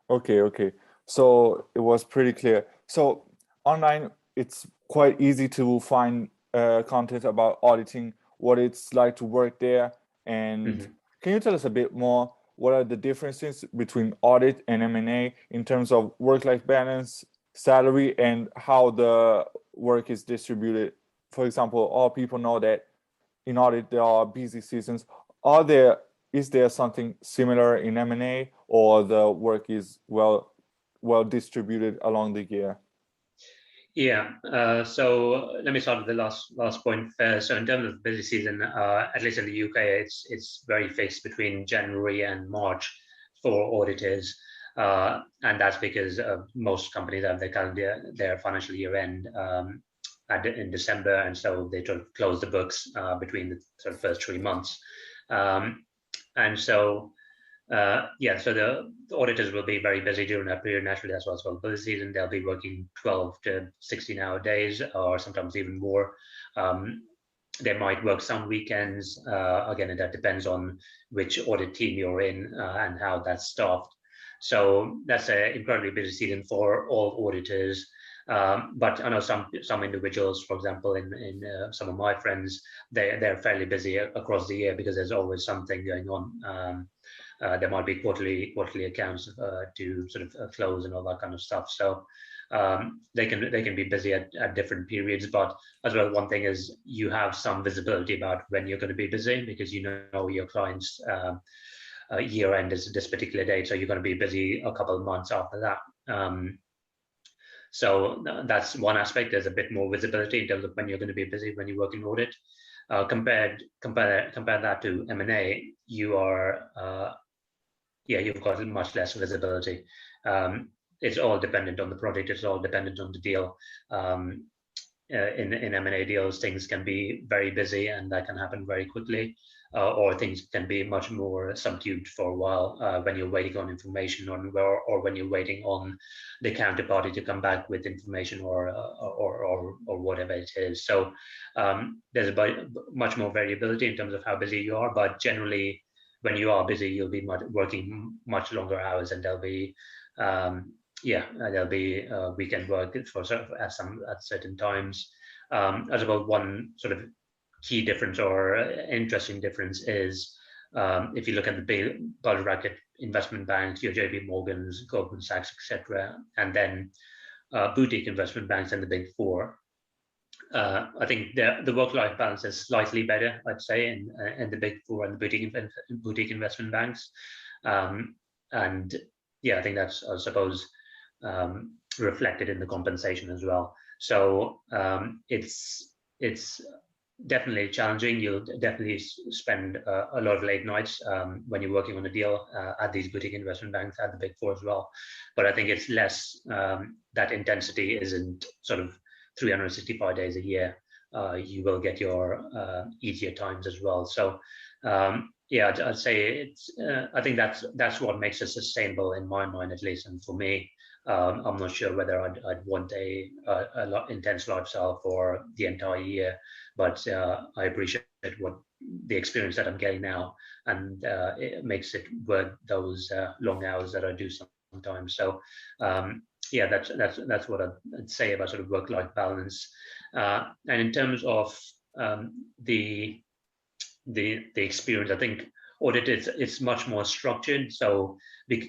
Okay, okay. So it was pretty clear. So online, it's quite easy to find content about auditing, what it's like to work there. And Mhm. can you tell us a bit more? What are the differences between audit and M&A in terms of work-life balance, salary, and how the work is distributed? For example, all people know that in audit there are busy seasons. Are there is there something similar in M&A or the work is well distributed along the year? Yeah. So let me start with the last point first. So in terms of busy season, at least in the UK, it's very fixed between January and March for auditors, and that's because most companies have their financial year end in December, and so they sort of close the books between the sort of first 3 months, um, and so. Yeah, so the auditors will be very busy during that period. Naturally, that's what's called busy season. They'll be working 12 to 16-hour days, or sometimes even more. Um, they might work some weekends. Again, that depends on which audit team you're in and how that's staffed. So that's an incredibly busy season for all auditors. But I know some individuals, for example, in some of my friends, they're fairly busy across the year because there's always something going on. There might be quarterly accounts to sort of close and all that kind of stuff. So they can be busy at different periods. But as well, one thing is you have some visibility about when you're going to be busy because you know your clients' year end is this particular date, so you're going to be busy a couple of months after that. So that's one aspect. There's a bit more visibility in terms of when you're going to be busy when you work in audit. Compare that to M&A, you've got much less visibility. It's all dependent on the project. It's all dependent on the deal. Um, in M&A deals, things can be very busy and that can happen very quickly, or things can be much more subdued for a while when you're waiting on information or when you're waiting on the counterparty to come back with information or whatever it is. So there's much more variability in terms of how busy you are, but generally when you are busy, you'll be working much longer hours, and um, there'll be weekend work for at certain times. As about one sort of key difference or interesting difference is if you look at the big bulge bracket investment banks, your JP Morgans, Goldman Sachs, etc., and then boutique investment banks and the big four. I think the work-life balance is slightly better, I'd say, in the big four and the boutique investment banks. Um, and yeah, I think that's, I suppose, reflected in the compensation as well. So it's definitely challenging. You'll definitely spend a lot of late nights when you're working on a deal at these boutique investment banks, at the big four as well. But I think it's less, that intensity isn't sort of 365 days a year. You will get your easier times as well. So yeah, I'd say it's. I think that's what makes it sustainable in my mind, at least, and for me. I'm not sure whether I'd want intense lifestyle for the entire year, but I appreciate what the experience that I'm getting now, and it makes it worth those long hours that I do sometimes. So yeah, that's what I'd say about sort of work-life balance. And in terms of the the experience, I think audit is it's much more structured. So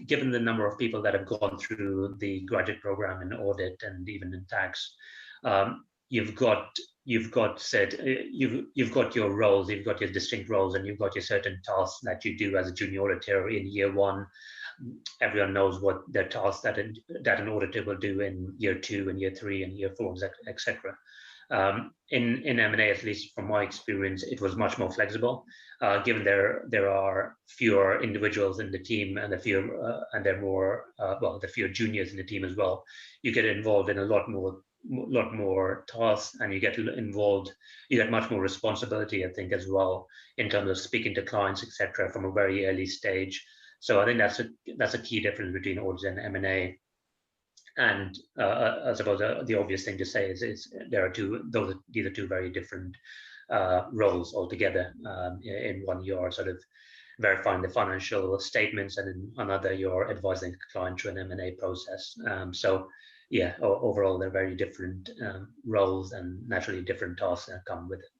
given the number of people that have gone through the graduate program in audit and even in tax, you've got you've got your roles, you've got your distinct roles, and you've got your certain tasks that you do as a junior auditor in year one. Everyone knows what the tasks that an auditor will do in year two and year three and year four, etc. In M&A, at least from my experience, it was much more flexible, given there are fewer individuals in the team and there are more the fewer juniors in the team as well. You get involved in a lot more tasks, and you get much more responsibility, I think, as well, in terms of speaking to clients, etc., from a very early stage. So I think that's a key difference between audit and M&A. And I suppose the obvious thing to say is there are these are two very different roles altogether. In one, you're sort of verifying the financial statements, and in another you're advising a client through an M&A process. So yeah, overall they're very different roles, and naturally different tasks that come with it.